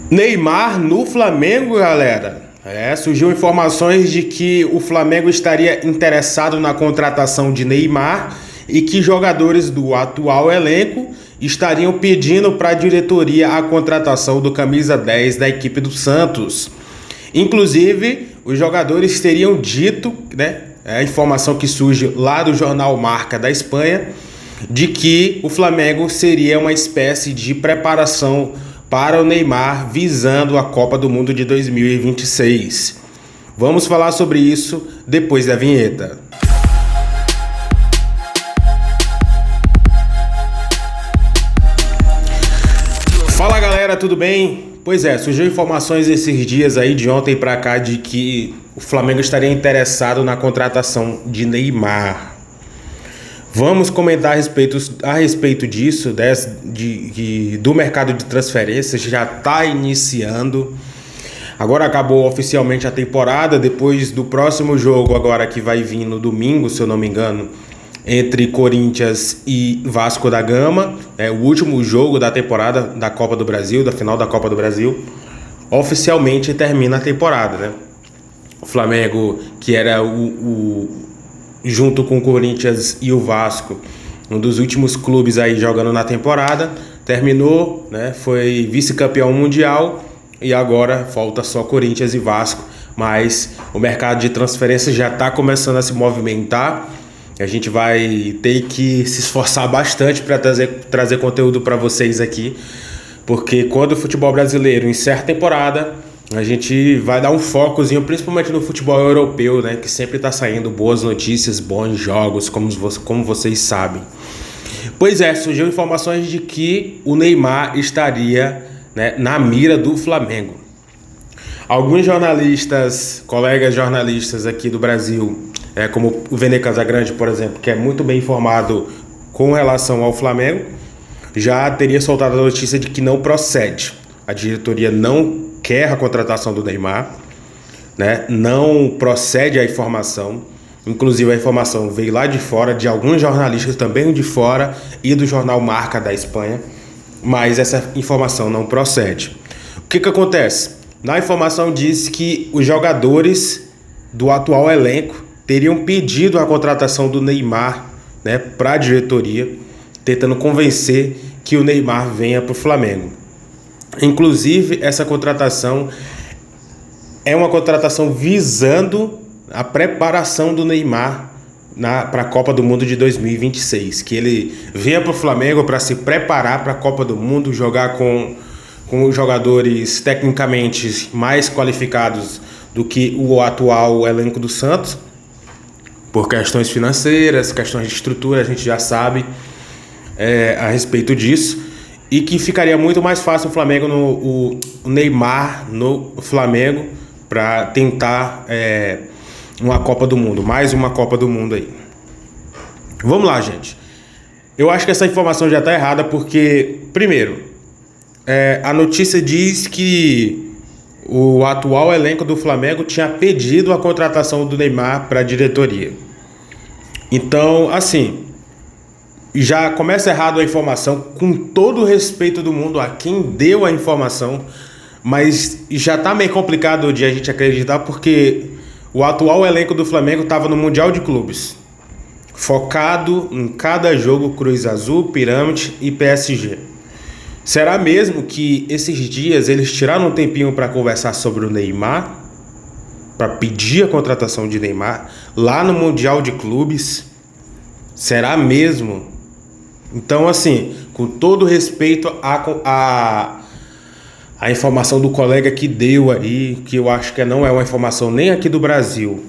Neymar no Flamengo, galera. Surgiu informações de que o Flamengo estaria interessado na contratação de Neymar e que jogadores do atual elenco estariam pedindo para a diretoria a contratação do camisa 10 da equipe do Santos. Inclusive, os jogadores teriam dito, a informação que surge lá do jornal Marca da Espanha, de que o Flamengo seria uma espécie de preparação para o Neymar visando a Copa do Mundo de 2026. Vamos falar sobre isso depois da vinheta. Fala galera, tudo bem? Pois é, surgiu informações esses dias aí de ontem para cá de que o Flamengo estaria interessado na contratação de Neymar. Vamos comentar a respeito disso, do mercado de transferências. Já está iniciando. Agora acabou oficialmente a temporada, depois do próximo jogo agora que vai vir no domingo, se eu não me engano, entre Corinthians e Vasco da Gama. É o último jogo da temporada da Copa do Brasil, da final da Copa do Brasil. Oficialmente termina a temporada, né? O Flamengo, que era junto com o Corinthians e o Vasco, um dos últimos clubes aí jogando na temporada, terminou, né? Foi vice-campeão mundial e agora falta só Corinthians e Vasco, mas o mercado de transferências já está começando a se movimentar. A gente vai ter que se esforçar bastante para trazer conteúdo para vocês aqui, porque quando o futebol brasileiro encerra a temporada, a gente vai dar um focozinho, principalmente no futebol europeu, né? Que sempre está saindo boas notícias, bons jogos, como vocês sabem. Pois é, surgiu informações de que o Neymar estaria, né, na mira do Flamengo. Alguns jornalistas, colegas jornalistas aqui do Brasil, como o Vene Casagrande, por exemplo, que é muito bem informado com relação ao Flamengo, já teria soltado a notícia de que não procede. A diretoria não quer a contratação do Neymar, né? Não procede a informação. Inclusive a informação veio lá de fora, de alguns jornalistas também de fora e do jornal Marca da Espanha, mas essa informação não procede. O que acontece? Na informação diz que os jogadores do atual elenco teriam pedido a contratação do Neymar, né, para a diretoria, tentando convencer que o Neymar venha para o Flamengo. Inclusive, essa contratação é uma contratação visando a preparação do Neymar para a Copa do Mundo de 2026. Que ele venha para o Flamengo para se preparar para a Copa do Mundo, jogar com os jogadores tecnicamente mais qualificados do que o atual elenco do Santos, por questões financeiras, questões de estrutura, a gente já sabe a respeito disso. E que ficaria muito mais fácil o Neymar no Flamengo para tentar uma Copa do Mundo, mais uma Copa do Mundo aí. Vamos lá, gente. Eu acho que essa informação já está errada porque, primeiro, a notícia diz que o atual elenco do Flamengo tinha pedido a contratação do Neymar para a diretoria. Então, assim, já começa errado a informação, com todo o respeito do mundo a quem deu a informação, mas já tá meio complicado de a gente acreditar porque o atual elenco do Flamengo estava no Mundial de Clubes, focado em cada jogo Cruz Azul, Pirâmide e PSG. Será mesmo que esses dias eles tiraram um tempinho para conversar sobre o Neymar, para pedir a contratação de Neymar lá no Mundial de Clubes? Será mesmo? Então, assim, com todo respeito à informação do colega que deu aí, que eu acho que não é uma informação nem aqui do Brasil,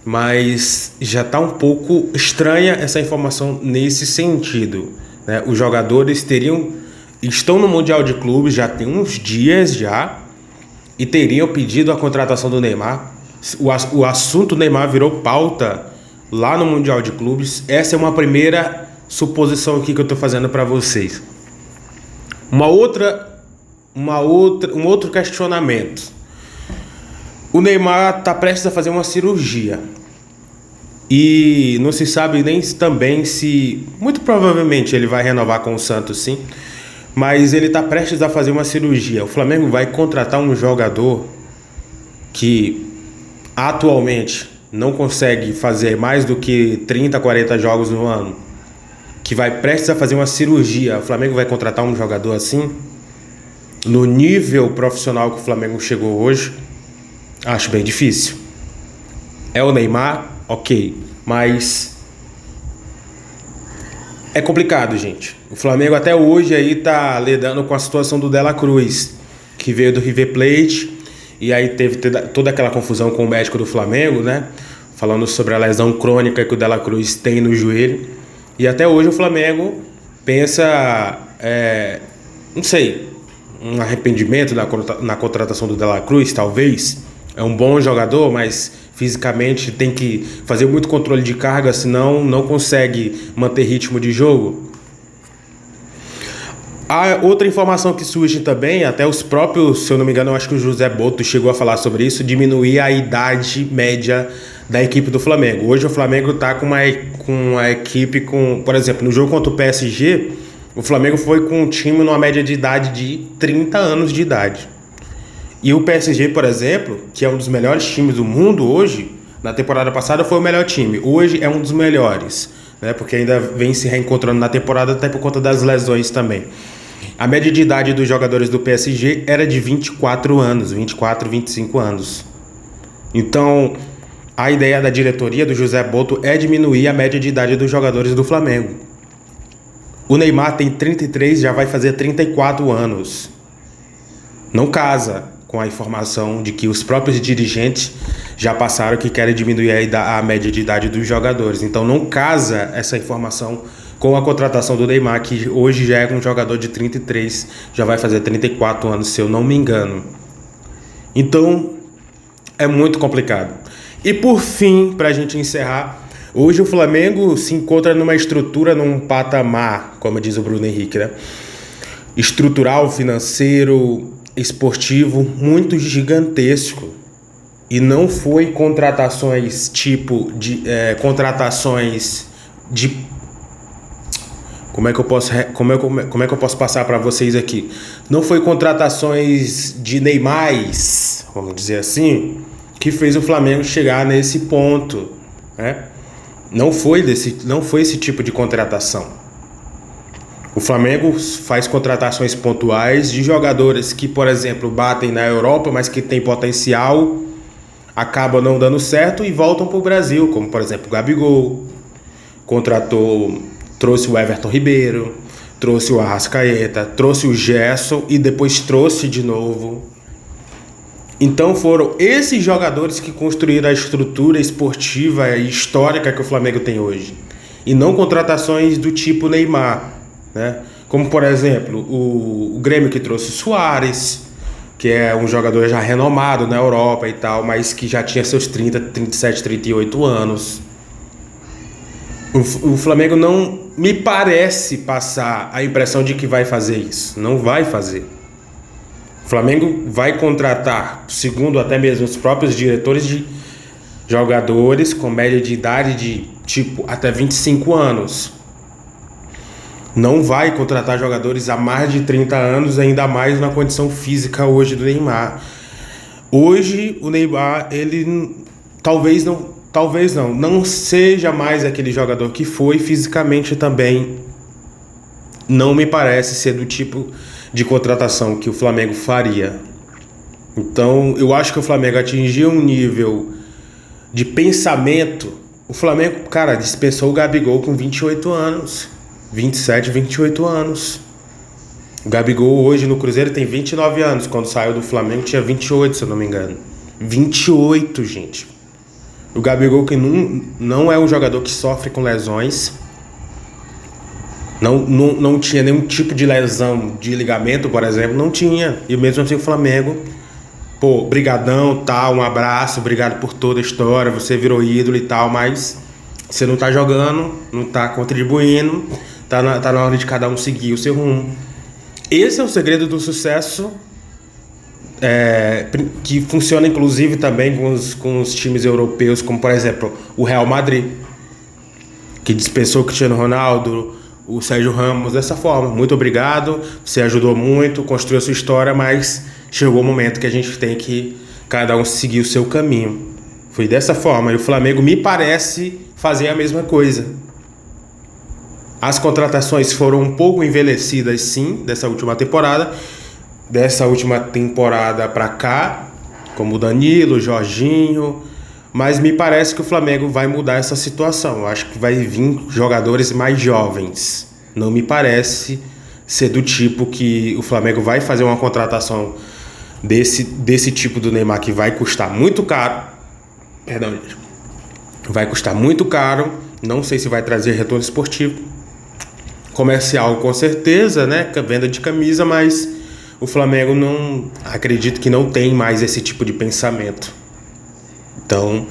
mas já está um pouco estranha essa informação nesse sentido, né? Os jogadores estão no Mundial de Clubes já tem uns dias já e teriam pedido a contratação do Neymar. O assunto Neymar virou pauta lá no Mundial de Clubes. Essa é uma primeira suposição aqui que eu estou fazendo para vocês. Um outro questionamento. O Neymar está prestes a fazer uma cirurgia e não se sabe nem também se, muito provavelmente ele vai renovar com o Santos, sim, mas ele está prestes a fazer uma cirurgia. O Flamengo vai contratar um jogador que atualmente não consegue fazer mais do que 30, 40 jogos no ano, que vai prestes a fazer uma cirurgia. O Flamengo vai contratar um jogador assim, no nível profissional que o Flamengo chegou hoje? Acho bem difícil. É o Neymar? Ok, mas é complicado, gente. O Flamengo até hoje aí tá lidando com a situação do Dela Cruz, que veio do River Plate, e aí teve toda aquela confusão com o médico do Flamengo, né? Falando sobre a lesão crônica que o Dela Cruz tem no joelho. E até hoje o Flamengo pensa, não sei, um arrependimento na contratação do Dela Cruz, talvez. É um bom jogador, mas fisicamente tem que fazer muito controle de carga, senão não consegue manter ritmo de jogo. A outra informação que surge também, até os próprios, se eu não me engano, eu acho que o José Boto chegou a falar sobre isso, diminuir a idade média da equipe do Flamengo. Hoje o Flamengo está com uma equipe com, por exemplo, no jogo contra o PSG, o Flamengo foi com um time numa média de idade de 30 anos de idade. E o PSG, por exemplo, que é um dos melhores times do mundo hoje, na temporada passada foi o melhor time, hoje é um dos melhores, né? Porque ainda vem se reencontrando na temporada, até por conta das lesões também. A média de idade dos jogadores do PSG era de 24 anos, 24, 25 anos. Então, a ideia da diretoria do José Boto é diminuir a média de idade dos jogadores do Flamengo. O Neymar tem 33, já vai fazer 34 anos. Não casa com a informação de que os próprios dirigentes já passaram que querem diminuir a média de idade dos jogadores. Então não casa essa informação com a contratação do Neymar, que hoje já é um jogador de 33, já vai fazer 34 anos, se eu não me engano. Então é muito complicado. E por fim, para a gente encerrar, hoje o Flamengo se encontra numa estrutura, num patamar, como diz o Bruno Henrique, né? Estrutural, financeiro, esportivo muito gigantesco, e não foi contratações tipo de contratações de como é que eu posso passar para vocês aqui? Não foi contratações de Neymar, vamos dizer assim, que fez o Flamengo chegar nesse ponto, né? Não foi esse tipo de contratação. O Flamengo faz contratações pontuais de jogadores que, por exemplo, batem na Europa, mas que têm potencial, acabam não dando certo e voltam para o Brasil, como, por exemplo, o Gabigol. Trouxe o Everton Ribeiro, trouxe o Arrascaeta, trouxe o Gerson e depois trouxe de novo. Então foram esses jogadores que construíram a estrutura esportiva e histórica que o Flamengo tem hoje. E não contratações do tipo Neymar, né? Como, por exemplo, o Grêmio que trouxe o Suárez, que é um jogador já renomado na Europa e tal, mas que já tinha seus 30, 37, 38 anos. O Flamengo não me parece passar a impressão de que vai fazer isso. Não vai fazer. O Flamengo vai contratar, segundo até mesmo os próprios diretores, de jogadores com média de idade de tipo até 25 anos. Não vai contratar jogadores há mais de 30 anos, ainda mais na condição física hoje do Neymar. Hoje o Neymar, ele talvez não seja mais aquele jogador que foi fisicamente também. Não me parece ser do tipo de contratação que o Flamengo faria. Então eu acho que o Flamengo atingiu um nível de pensamento. O Flamengo, cara, dispensou o Gabigol com 28 anos. 27, 28 anos. O Gabigol hoje no Cruzeiro tem 29 anos. Quando saiu do Flamengo tinha 28, se eu não me engano. 28, gente. O Gabigol, que não é um jogador que sofre com lesões. Não tinha nenhum tipo de lesão de ligamento, por exemplo. Não tinha. E mesmo assim o Flamengo, pô, brigadão, tal, um abraço, obrigado por toda a história, você virou ídolo e tal, mas você não tá jogando, não tá contribuindo, tá na hora de cada um seguir o seu rumo. Esse é o segredo do sucesso, que funciona inclusive também com os times europeus, como por exemplo o Real Madrid, que dispensou o Cristiano Ronaldo, o Sérgio Ramos dessa forma. Muito obrigado, você ajudou muito, construiu a sua história, mas chegou o momento que a gente tem que cada um seguir o seu caminho. Foi dessa forma, e o Flamengo me parece fazer a mesma coisa. As contratações foram um pouco envelhecidas, sim, dessa última temporada para cá, como o Danilo, o Jorginho, mas me parece que o Flamengo vai mudar essa situação. Eu acho que vai vir jogadores mais jovens. Não me parece ser do tipo que o Flamengo vai fazer uma contratação desse tipo do Neymar, que vai custar muito caro. Perdão, gente. Vai custar muito caro. Não sei se vai trazer retorno esportivo. Comercial, com certeza, né? Venda de camisa, mas o Flamengo não... acredito que não tem mais esse tipo de pensamento. Então,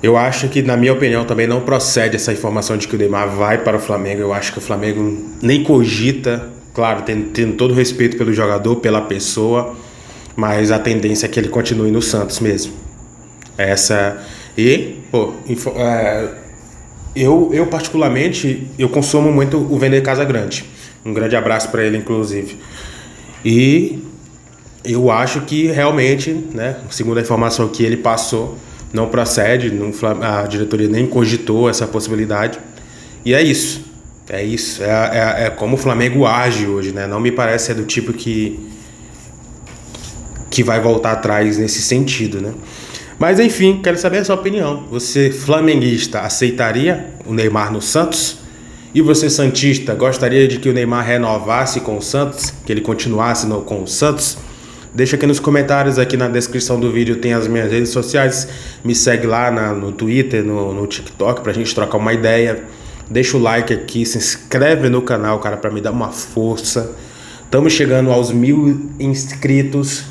eu acho que, na minha opinião, também não procede essa informação de que o Neymar vai para o Flamengo. Eu acho que o Flamengo nem cogita, claro, tendo todo o respeito pelo jogador, pela pessoa, mas a tendência é que ele continue no Santos mesmo. Eu particularmente, eu consumo muito o Vender Casagrande. Um grande abraço para ele, inclusive. E eu acho que realmente, né, segundo a informação que ele passou, não procede, a diretoria nem cogitou essa possibilidade. E é isso. É como o Flamengo age hoje, né? Não me parece ser do tipo que vai voltar atrás nesse sentido, né? Mas enfim, quero saber a sua opinião. Você, flamenguista, aceitaria o Neymar no Santos? E você, santista, gostaria de que o Neymar renovasse com o Santos? Que ele continuasse com o Santos? Deixa aqui nos comentários, aqui na descrição do vídeo tem as minhas redes sociais. Me segue lá no Twitter, no TikTok, pra gente trocar uma ideia. Deixa o like aqui, se inscreve no canal, cara, pra me dar uma força. Estamos chegando aos 1000 inscritos.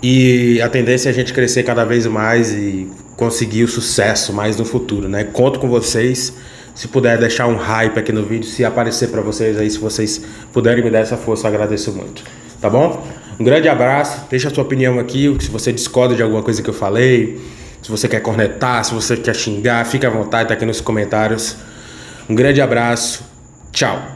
E a tendência é a gente crescer cada vez mais e conseguir o sucesso mais no futuro, né? Conto com vocês. Se puder deixar um hype aqui no vídeo, se aparecer para vocês aí, se vocês puderem me dar essa força, eu agradeço muito. Tá bom? Um grande abraço. Deixa a sua opinião aqui. Se você discorda de alguma coisa que eu falei, se você quer cornetar, se você quer xingar, fica à vontade, tá aqui nos comentários. Um grande abraço. Tchau.